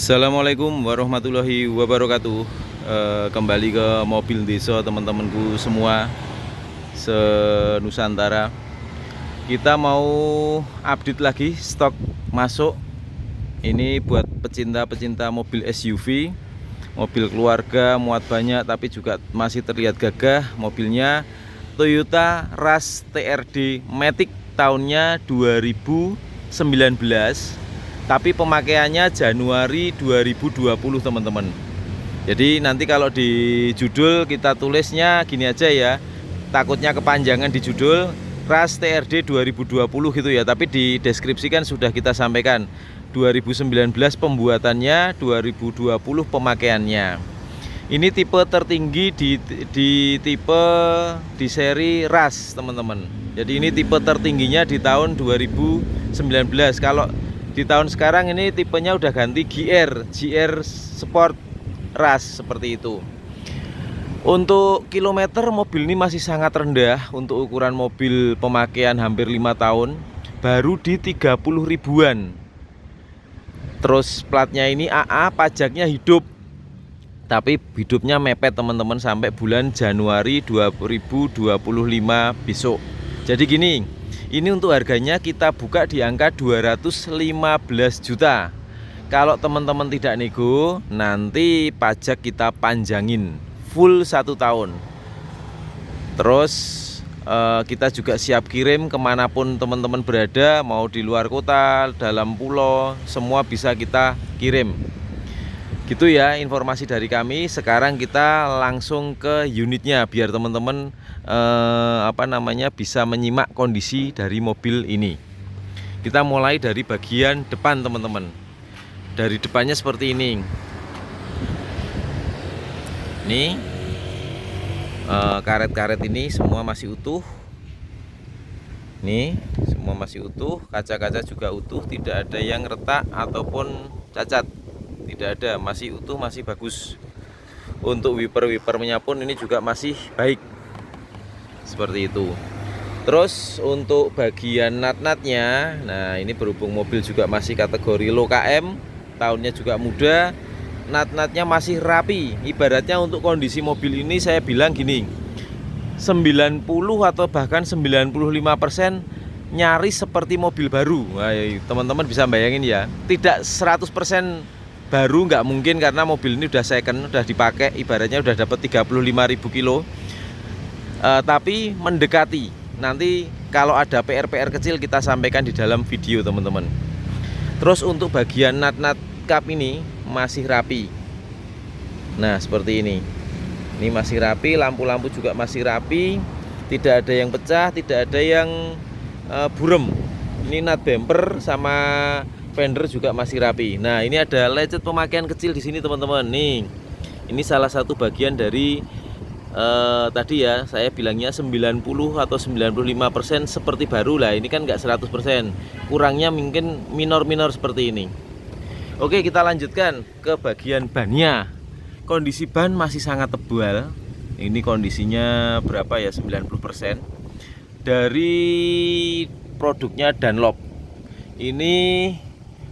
Assalamualaikum warahmatullahi wabarakatuh. Kembali ke mobil desa teman-temanku semua se-Nusantara. Kita mau update lagi stok masuk. Ini buat pecinta-pecinta mobil SUV, mobil keluarga muat banyak tapi juga masih terlihat gagah. Mobilnya Toyota Rush TRD Matic, tahunnya 2019, tapi pemakaiannya Januari 2020 teman-teman. Jadi nanti kalau di judul kita tulisnya gini aja ya, takutnya kepanjangan di judul Rush TRD 2020 gitu ya, tapi di deskripsi kan sudah kita sampaikan 2019 pembuatannya, 2020 pemakaiannya. Ini tipe tertinggi di seri Rush teman-teman. Jadi ini tipe tertingginya di tahun 2019. Kalau di tahun sekarang ini tipenya udah ganti GR Sport Rush seperti itu. Untuk kilometer mobil ini masih sangat rendah untuk ukuran mobil pemakaian hampir 5 tahun, baru di 30 ribuan. Terus platnya ini AA, pajaknya hidup, tapi hidupnya mepet teman-teman sampai bulan Januari 2025 besok. Jadi gini, ini untuk harganya kita buka di angka 215 juta. Kalau teman-teman tidak nego, nanti pajak kita panjangin full 1 tahun. Terus kita juga siap kirim kemanapun teman-teman berada, mau di luar kota, dalam pulau, semua bisa kita kirim. Gitu ya informasi dari kami. Sekarang kita langsung ke unitnya biar teman-teman bisa menyimak kondisi dari mobil ini. Kita mulai dari bagian depan teman-teman. Dari depannya seperti ini. Nih, karet-karet ini semua masih utuh. Nih, semua masih utuh. Kaca-kaca juga utuh, tidak ada yang retak ataupun cacat. Tidak ada, masih utuh, masih bagus. Untuk wiper-wipernya pun ini juga masih baik. Seperti itu. Terus untuk bagian nat-natnya, nah ini berhubung mobil juga masih kategori low KM, tahunnya juga muda, nat-natnya masih rapi. Ibaratnya untuk kondisi mobil ini saya bilang gini, 90 atau bahkan 95% nyaris seperti mobil baru. Nah, teman-teman bisa bayangin ya, tidak 100% baru nggak mungkin karena mobil ini udah second, udah dipakai, ibaratnya udah dapat 35.000 kilo. Tapi mendekati. Nanti kalau ada PR-PR kecil kita sampaikan di dalam video teman-teman. Terus untuk bagian nat-nat kap ini masih rapi. Nah seperti ini. Ini masih rapi, lampu-lampu juga masih rapi, tidak ada yang pecah, tidak ada yang burem. Ini nut bumper sama fender juga masih rapi. Nah ini ada lecet pemakaian kecil di sini teman-teman. Nih, ini salah satu bagian dari tadi ya saya bilangnya 90 atau 95% seperti baru lah. Ini kan nggak 100%, kurangnya mungkin minor-minor seperti ini. Oke, kita lanjutkan ke bagian bannya. Kondisi ban masih sangat tebal. Ini kondisinya berapa ya, 90%. Dari produknya Dunlop. Ini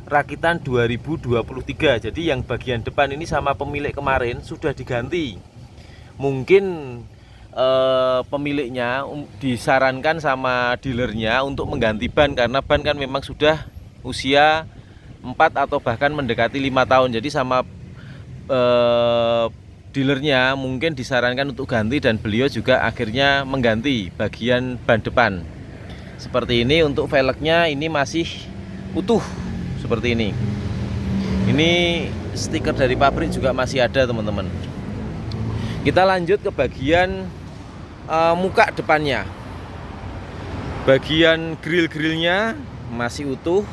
rakitan 2023. Jadi yang bagian depan ini sama pemilik kemarin sudah diganti. Mungkin pemiliknya disarankan sama dealernya untuk mengganti ban, karena ban kan memang sudah usia 4 atau bahkan mendekati 5 tahun. Jadi sama dealernya mungkin disarankan untuk ganti, dan beliau juga akhirnya mengganti bagian ban depan. Seperti ini. Untuk velgnya ini masih utuh seperti ini. Ini stiker dari pabrik juga masih ada teman-teman. Kita lanjut ke bagian muka depannya. Bagian grill-grillnya masih utuh.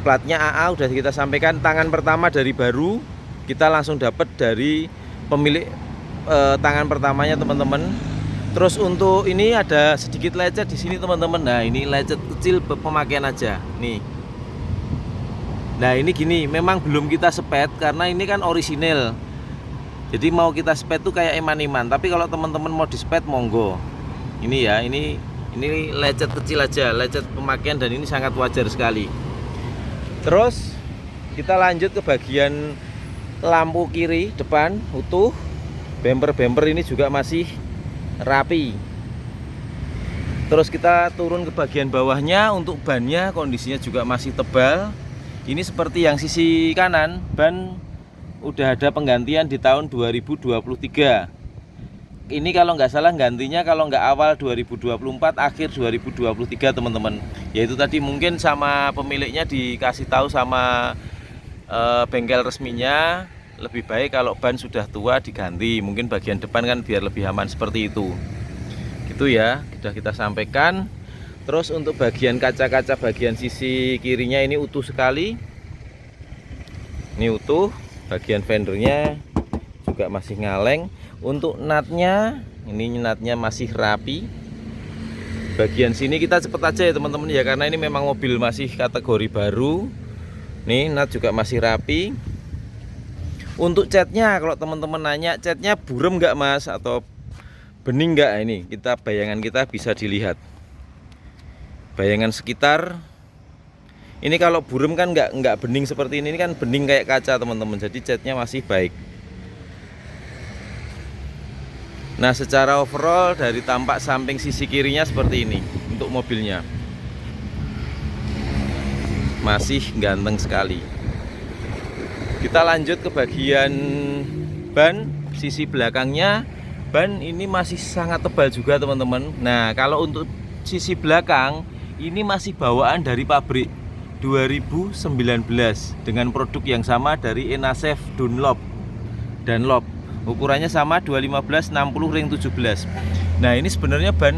Platnya AA udah kita sampaikan. Tangan pertama dari baru kita langsung dapat dari pemilik tangan pertamanya teman-teman. Terus untuk ini ada sedikit lecet di sini teman-teman. Nah ini lecet kecil pemakaian aja nih. Nah ini gini, memang belum kita sepet karena ini kan orisinil. Jadi mau kita spet tuh kayak eman-eman. Tapi kalau teman-teman mau di spet monggo. Ini ya, ini lecet kecil aja, lecet pemakaian, dan ini sangat wajar sekali. Terus Kita lanjut ke bagian lampu kiri depan utuh. Bumper ini juga masih rapi. Terus kita turun ke bagian bawahnya. Untuk bannya kondisinya juga masih tebal. Ini seperti yang sisi kanan, ban udah ada penggantian di tahun 2023. Ini kalau nggak salah gantinya kalau nggak awal 2024 akhir 2023 teman-teman. Yaitu tadi mungkin sama pemiliknya dikasih tahu sama bengkel resminya, lebih baik kalau ban sudah tua diganti. Mungkin bagian depan kan biar lebih aman seperti itu. Gitu ya, sudah kita sampaikan. Terus untuk bagian kaca-kaca bagian sisi kirinya ini utuh sekali. Ini utuh. Bagian fendernya juga masih ngaleng. Untuk natnya, ini natnya masih rapi. Bagian sini kita cepet aja ya teman-teman ya, karena ini memang mobil masih kategori baru. Nih nat juga masih rapi. Untuk catnya, kalau teman-teman nanya catnya burem nggak mas atau bening nggak, ini kita bayangan kita bisa dilihat. Bayangan sekitar. Ini kalau burem kan nggak bening seperti ini kan bening kayak kaca teman-teman. Jadi catnya masih baik. Nah secara overall dari tampak samping sisi kirinya seperti ini untuk mobilnya. Masih ganteng sekali. Kita lanjut ke bagian ban. Sisi belakangnya ban ini masih sangat tebal juga teman-teman. Nah kalau untuk sisi belakang ini masih bawaan dari pabrik 2019 dengan produk yang sama dari Enasef Dunlop. Ukurannya sama 215 60 ring 17. Nah ini sebenarnya ban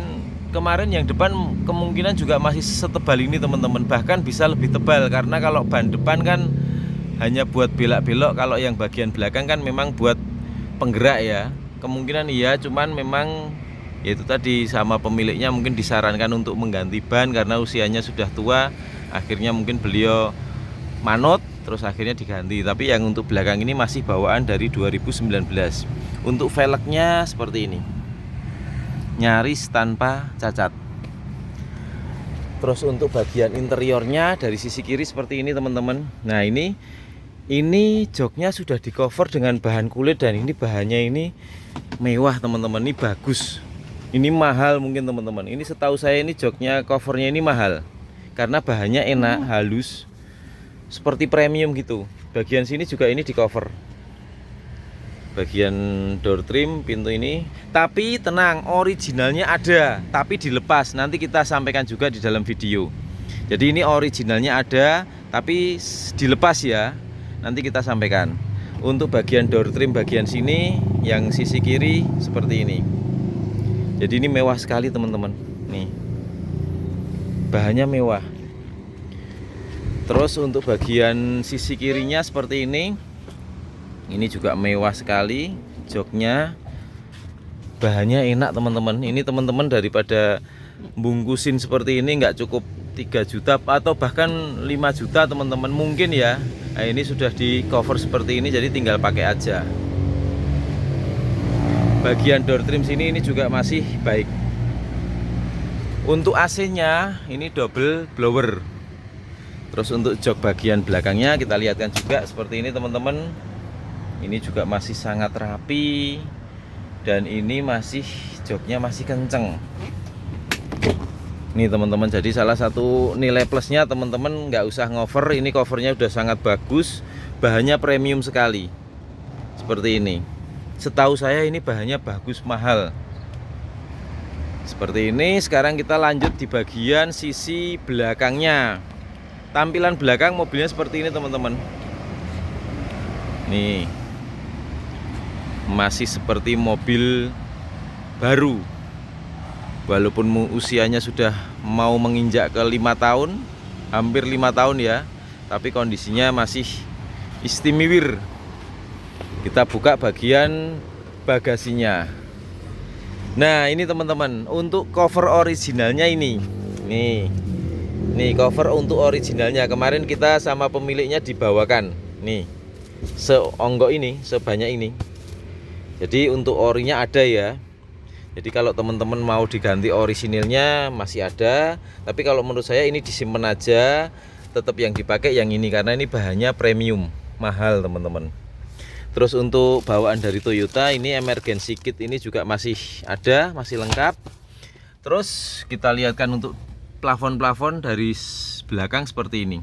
kemarin yang depan kemungkinan juga masih setebal ini teman-teman, bahkan bisa lebih tebal, karena kalau ban depan kan hanya buat belok-belok, kalau yang bagian belakang kan memang buat penggerak ya. Kemungkinan iya, cuman memang yaitu tadi sama pemiliknya mungkin disarankan untuk mengganti ban karena usianya sudah tua. Akhirnya mungkin beliau manut, terus akhirnya diganti. Tapi yang untuk belakang ini masih bawaan dari 2019. Untuk velgnya seperti ini, nyaris tanpa cacat. Terus untuk bagian interiornya dari sisi kiri seperti ini teman-teman. Nah ini joknya sudah di cover dengan bahan kulit, dan ini bahannya ini mewah teman-teman. Ini bagus, ini mahal mungkin teman-teman. Ini setahu saya ini joknya covernya ini mahal karena bahannya enak, halus, seperti premium gitu. Bagian sini juga ini di cover, bagian door trim pintu ini. Tapi tenang, originalnya ada tapi dilepas, nanti kita sampaikan juga di dalam video. Jadi ini originalnya ada tapi dilepas ya, nanti kita sampaikan. Untuk bagian door trim bagian sini yang sisi kiri seperti ini. Jadi ini mewah sekali teman-teman. Nih bahannya mewah. Terus untuk bagian sisi kirinya seperti ini juga mewah sekali. Joknya, bahannya enak teman-teman. Ini teman-teman daripada bungkusin seperti ini nggak cukup 3 juta atau bahkan 5 juta teman-teman mungkin ya. Nah ini sudah di cover seperti ini, jadi tinggal pakai aja. Bagian door trim sini ini juga masih baik. Untuk AC-nya ini double blower. Terus untuk jok bagian belakangnya kita lihatkan juga seperti ini teman-teman. Ini juga masih sangat rapi, dan ini masih joknya masih kenceng. Nih teman-teman, jadi salah satu nilai plusnya teman-teman nggak usah ngover. Ini covernya udah sangat bagus, bahannya premium sekali. Seperti ini. Setahu saya ini bahannya bagus, mahal. Seperti ini. Sekarang kita lanjut di bagian sisi belakangnya. Tampilan belakang mobilnya seperti ini teman-teman. Nih masih seperti mobil baru, walaupun usianya sudah mau menginjak ke 5 tahun, hampir 5 tahun ya, tapi kondisinya masih istimewa. Kita buka bagian bagasinya. Nah ini teman-teman, untuk cover originalnya ini. Nih cover untuk originalnya kemarin kita sama pemiliknya dibawakan. Nih seonggok ini, sebanyak ini. Jadi untuk orinya ada ya. Jadi kalau teman-teman mau diganti orisinilnya masih ada. Tapi kalau menurut saya ini disimpan aja. tetap yang dipakai yang ini karena ini bahannya premium, mahal teman-teman. Terus untuk bawaan dari Toyota ini emergency kit ini juga masih ada, masih lengkap. Terus kita lihatkan untuk plafon-plafon dari belakang seperti ini.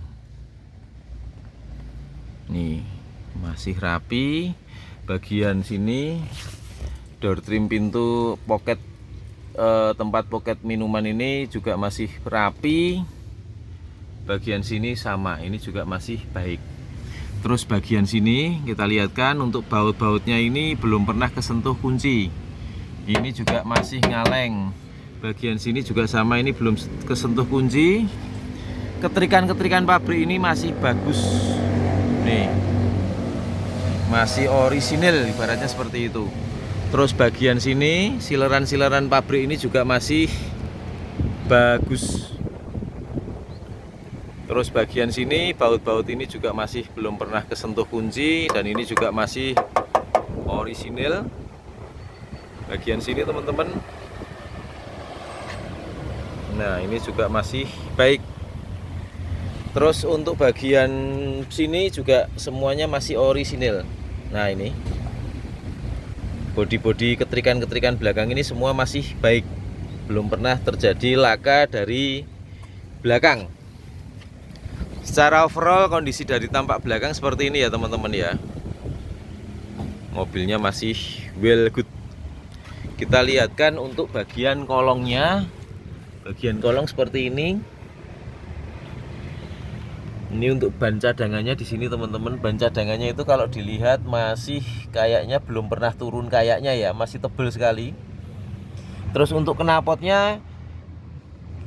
Nih, masih rapi. Bagian sini door trim pintu pocket, tempat pocket minuman ini juga masih rapi. Bagian sini sama, ini juga masih baik. Terus bagian sini kita lihatkan untuk baut-bautnya ini belum pernah kesentuh kunci. Ini juga masih ngaleng. Bagian sini juga sama, ini belum kesentuh kunci. Ketrikan-ketrikan pabrik ini masih bagus. Nih, masih orisinil ibaratnya seperti itu. Terus bagian sini sileran-sileran pabrik ini juga masih bagus. Terus bagian sini baut-baut ini juga masih belum pernah kesentuh kunci dan ini juga masih orisinil. Bagian sini teman-teman. Nah, ini juga masih baik. Terus untuk bagian sini juga semuanya masih orisinil. Nah, ini bodi-bodi ketrikan-ketrikan belakang ini semua masih baik. Belum pernah terjadi laka dari belakang. Secara overall kondisi dari tampak belakang seperti ini ya teman-teman ya. Mobilnya masih well good. Kita lihatkan untuk bagian kolongnya. Bagian kolong seperti ini. Ini untuk ban cadangannya di sini teman-teman. Ban cadangannya itu kalau dilihat masih kayaknya belum pernah turun kayaknya ya, masih tebal sekali. Terus untuk knalpotnya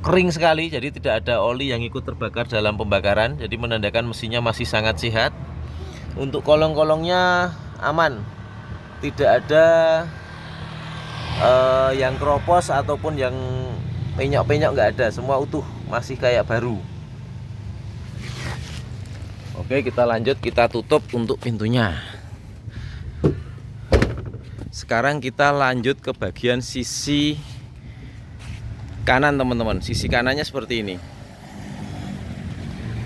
kering sekali, jadi tidak ada oli yang ikut terbakar dalam pembakaran, jadi menandakan mesinnya masih sangat sehat. Untuk kolong-kolongnya aman, tidak ada yang keropos ataupun yang penyok-penyok, nggak ada, semua utuh, masih kayak baru. Oke, kita lanjut, kita tutup untuk pintunya. Sekarang kita lanjut ke bagian sisi kanan teman-teman. Sisi kanannya seperti ini.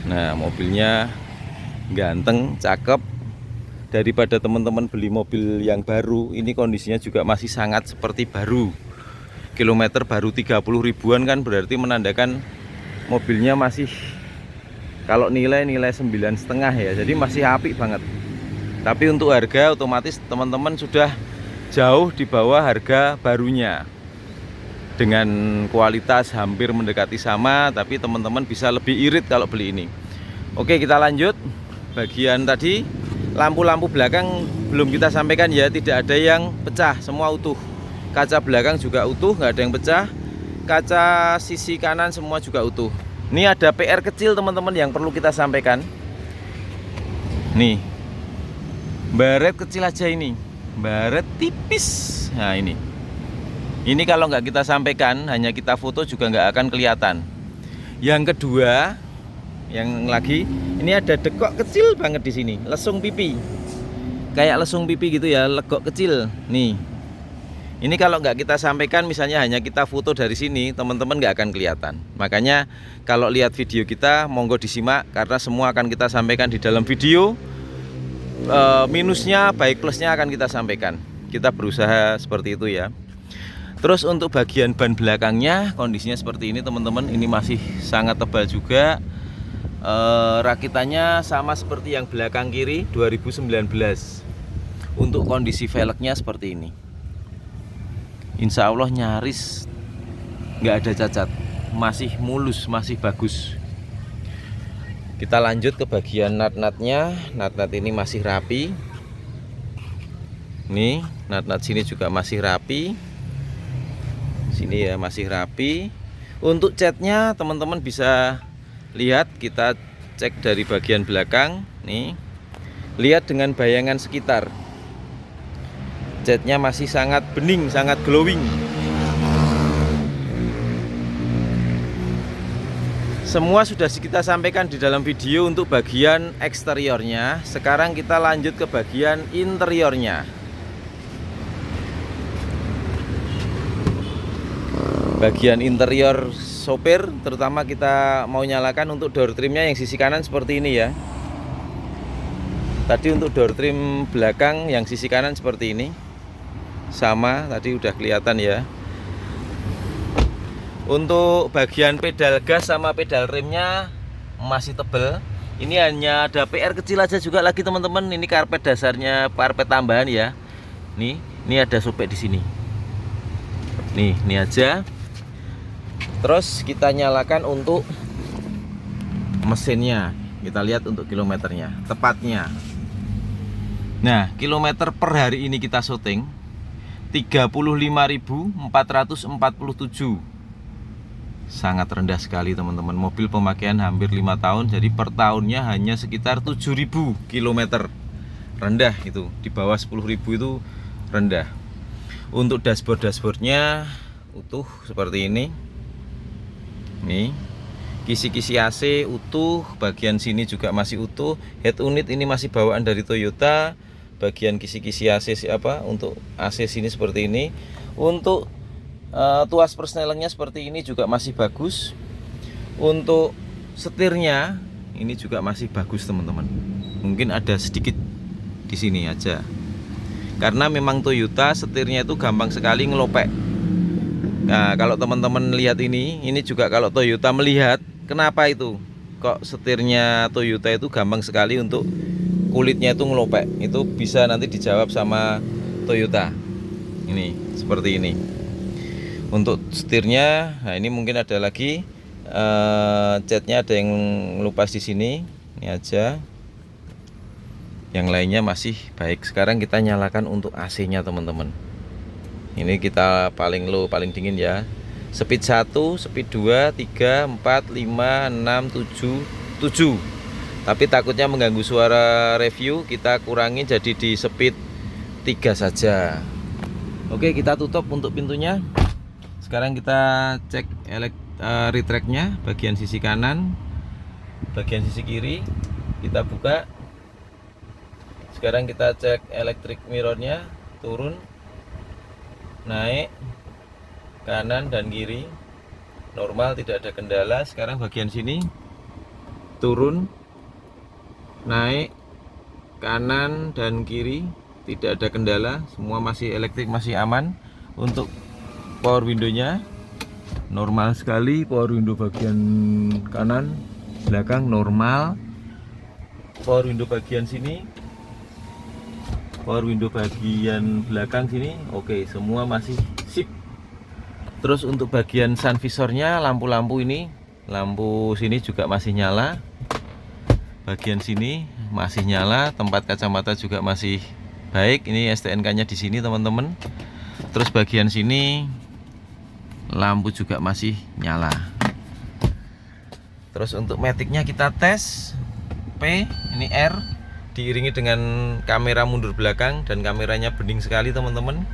Nah, mobilnya ganteng, cakep. Daripada teman-teman beli mobil yang baru, ini kondisinya juga masih sangat seperti baru. Kilometer baru 30 ribuan kan, berarti menandakan mobilnya masih, kalau nilai 9,5 ya, jadi masih apik banget. Tapi untuk harga otomatis teman-teman sudah jauh di bawah harga barunya. Dengan kualitas hampir mendekati sama, tapi teman-teman bisa lebih irit kalau beli ini. Oke, kita lanjut. Bagian tadi lampu-lampu belakang belum kita sampaikan ya, tidak ada yang pecah, semua utuh. Kaca belakang juga utuh, nggak ada yang pecah. Kaca sisi kanan semua juga utuh. Ini ada PR kecil teman-teman yang perlu kita sampaikan. Nih, baret kecil aja ini, baret tipis. Nah, ini kalau nggak kita sampaikan, hanya kita foto juga nggak akan kelihatan. Yang kedua, yang lagi, ini ada dekok kecil banget di sini, lesung pipi, kayak lesung pipi gitu ya, legok kecil. Nih, ini kalau nggak kita sampaikan, misalnya hanya kita foto dari sini, teman-teman nggak akan kelihatan. Makanya kalau lihat video kita, monggo disimak karena semua akan kita sampaikan di dalam video. Minusnya baik plusnya akan kita sampaikan. Kita berusaha seperti itu ya. Terus untuk bagian ban belakangnya kondisinya seperti ini teman-teman. Ini masih sangat tebal juga. Rakitannya sama seperti yang belakang kiri 2019. Untuk kondisi velgnya seperti ini. Insya Allah nyaris nggak ada cacat, masih mulus, masih bagus. Kita lanjut ke bagian nut-nutnya. Nut-nut ini masih rapi. Nih, nut-nut sini juga masih rapi. Sini ya masih rapi. Untuk catnya teman-teman bisa lihat, kita cek dari bagian belakang. Nih, lihat dengan bayangan sekitar. Catnya masih sangat bening, sangat glowing. Semua sudah kita sampaikan di dalam video untuk bagian eksteriornya. Sekarang kita lanjut ke bagian interiornya. bagian interior sopir, terutama kita mau nyalakan untuk door trimnya yang sisi kanan seperti ini ya. Tadi untuk door trim belakang yang sisi kanan seperti ini, sama tadi udah kelihatan ya. Untuk bagian pedal gas sama pedal remnya masih tebel. Ini hanya ada PR kecil aja juga lagi teman-teman. Ini karpet dasarnya, karpet tambahan ya. Ini ada sobek di sini. Ini aja. Terus kita nyalakan untuk mesinnya. Kita lihat untuk kilometernya, tepatnya. Nah, kilometer per hari ini kita syuting 35.447. Sangat rendah sekali teman-teman. Mobil pemakaian hampir 5 tahun, jadi per tahunnya hanya sekitar 7.000 km. Rendah itu, di bawah 10.000 itu rendah. Untuk dashboardnya utuh seperti ini. Nih, kisi-kisi AC utuh, bagian sini juga masih utuh. Head unit ini masih bawaan dari Toyota. Bagian kisi-kisi AC untuk AC sini seperti ini. Untuk tuas persnelengnya seperti ini juga masih bagus. Untuk setirnya ini juga masih bagus teman-teman. Mungkin ada sedikit di sini aja. Karena memang Toyota setirnya itu gampang sekali ngelopek. Nah, kalau teman-teman lihat ini juga kalau Toyota melihat, kenapa itu? Kok setirnya Toyota itu gampang sekali untuk kulitnya itu ngelopek? Itu bisa nanti dijawab sama Toyota. Ini seperti ini. Untuk setirnya, nah ini mungkin ada lagi catnya ada yang ngelupas di sini. Ini aja. Yang lainnya masih baik. Sekarang kita nyalakan untuk AC-nya teman-teman. Ini kita paling low, paling dingin ya. Speed 1, speed 2, 3, 4, 5, 6, 7, 7. Tapi takutnya mengganggu suara review, kita kurangi jadi di speed 3 saja. Oke, kita tutup untuk pintunya. Sekarang kita cek retract-nya, bagian sisi kanan, bagian sisi kiri. Kita buka. Sekarang kita cek electric mirror-nya, turun, naik, kanan dan kiri, normal, tidak ada kendala. Sekarang bagian sini turun, naik, kanan dan kiri, tidak ada kendala, semua masih elektrik, masih aman. Untuk power window-nya normal sekali. Power window bagian kanan belakang normal. Power window bagian sini, power window bagian belakang sini oke, semua masih sip. Terus untuk bagian sun visornya, lampu-lampu ini, lampu sini juga masih nyala, bagian sini masih nyala, tempat kacamata juga masih baik. Ini STNK-nya di sini teman-teman. Terus bagian sini lampu juga masih nyala. Terus untuk matic-nya kita tes. P, ini R, diiringi dengan kamera mundur belakang dan kameranya bening sekali teman-teman.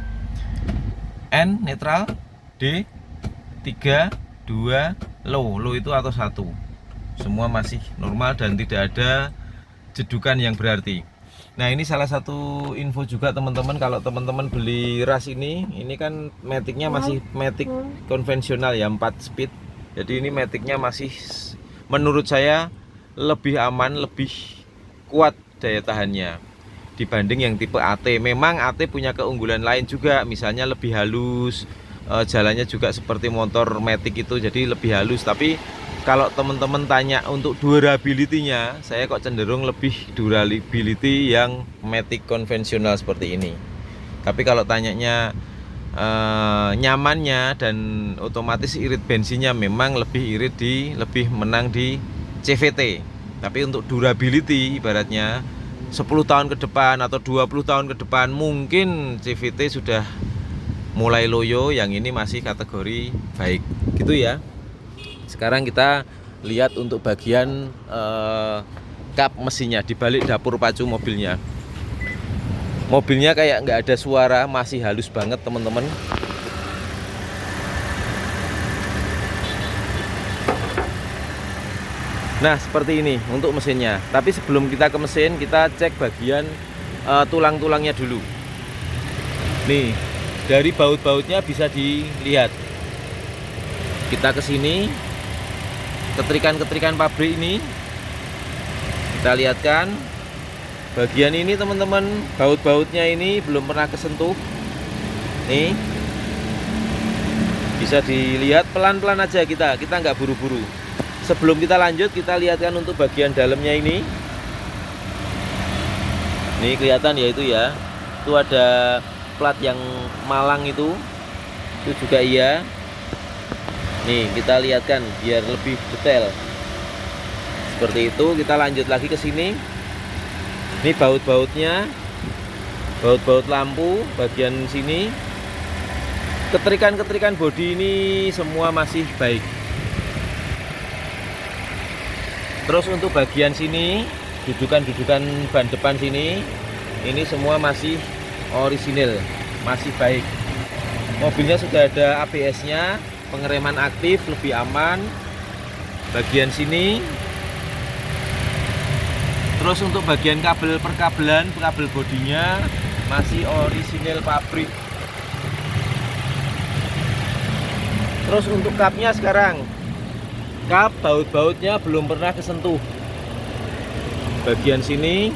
N netral, D 3, 2 low itu atau 1. Semua masih normal dan tidak ada jedukan yang berarti. Nah, ini salah satu info juga teman-teman, kalau teman-teman beli ras ini kan matic-nya masih matic konvensional ya, 4 speed. Jadi ini matic-nya masih menurut saya lebih aman, lebih kuat daya tahannya dibanding yang tipe AT. Memang AT punya keunggulan lain juga, misalnya lebih halus, jalannya juga seperti motor matic itu, jadi lebih halus. Tapi kalau teman-teman tanya untuk durability-nya, saya kok cenderung lebih durability yang matic konvensional seperti ini. Tapi kalau tanyanya nyamannya dan otomatis irit bensinnya, memang lebih lebih menang di CVT. Tapi untuk durability ibaratnya 10 tahun ke depan atau 20 tahun ke depan mungkin CVT sudah mulai loyo, yang ini masih kategori baik gitu ya. Sekarang kita lihat untuk bagian kap mesinnya di balik dapur pacu mobilnya. Mobilnya kayak nggak ada suara, masih halus banget teman-teman. Nah, seperti ini untuk mesinnya. Tapi sebelum kita ke mesin, kita cek bagian tulang-tulangnya dulu. Nih, dari baut-bautnya bisa dilihat. Kita ke sini, ketrikan-ketrikan pabrik ini kita lihatkan. Bagian ini teman-teman, baut-bautnya ini belum pernah kesentuh. Nih, bisa dilihat pelan-pelan aja, kita nggak buru-buru. Sebelum kita lanjut, kita lihatkan untuk bagian dalamnya ini. Nih kelihatan ya, itu ya, itu ada plat yang malang itu juga iya. Nih kita lihatkan biar lebih detail. Seperti itu. Kita lanjut lagi ke sini. Ini baut-bautnya, baut-baut lampu bagian sini. Ketrikan-ketrikan bodi ini semua masih baik. Terus untuk bagian sini, dudukan-dudukan ban depan sini, ini semua masih orisinil, masih baik. Mobilnya sudah ada ABS-nya, pengereman aktif, lebih aman. Bagian sini. Terus untuk bagian kabel perkabelan, kabel bodinya masih orisinil pabrik. Terus untuk kapnya sekarang, kap baut-bautnya belum pernah kesentuh. Bagian sini.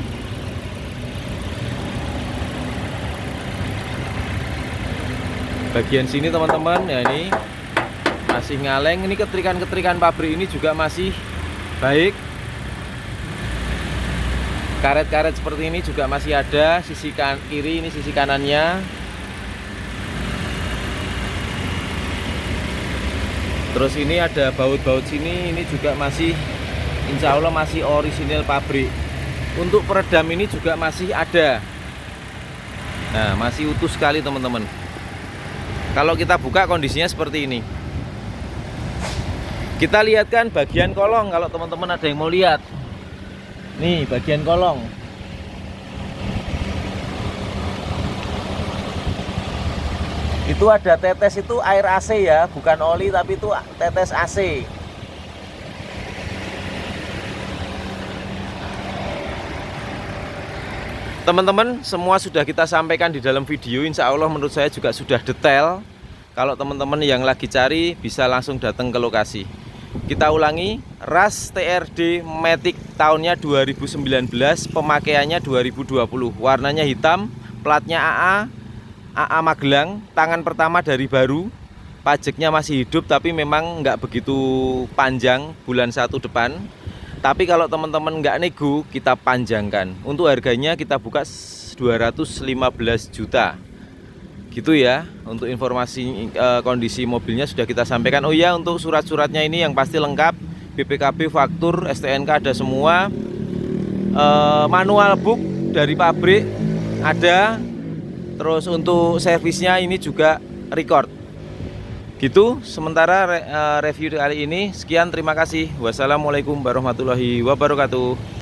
Bagian sini teman-teman, ya ini masih ngaleng. Ini ketrikan-ketrikan pabrik ini juga masih baik. Karet-karet seperti ini juga masih ada. Sisi kiri ini sisi kanannya. Terus ini ada baut-baut sini, ini juga masih, insya Allah masih orisinil pabrik. Untuk peredam ini juga masih ada. Nah, masih utuh sekali teman-teman. Kalau kita buka kondisinya seperti ini. Kita lihatkan bagian kolong, kalau teman-teman ada yang mau lihat. Nih bagian kolong. Itu ada tetes, itu air AC ya, bukan oli tapi itu tetes AC. Teman-teman, semua sudah kita sampaikan di dalam video. Insya Allah menurut saya juga sudah detail. Kalau teman-teman yang lagi cari bisa langsung datang ke lokasi. Kita ulangi, RAS TRD Matic tahunnya 2019, pemakaiannya 2020, warnanya hitam, platnya AA Magelang, tangan pertama dari baru, pajaknya masih hidup tapi memang nggak begitu panjang bulan 1 depan. Tapi kalau teman-teman nggak nego, kita panjangkan. Untuk harganya kita buka 215 juta. Gitu ya. Untuk informasi kondisi mobilnya sudah kita sampaikan. Oh ya, untuk surat-suratnya ini yang pasti lengkap. BPKB, faktur, STNK ada semua. Manual book dari pabrik ada. Terus untuk servisnya ini juga record. Gitu sementara review kali ini. Sekian, terima kasih. Wassalamualaikum warahmatullahi wabarakatuh.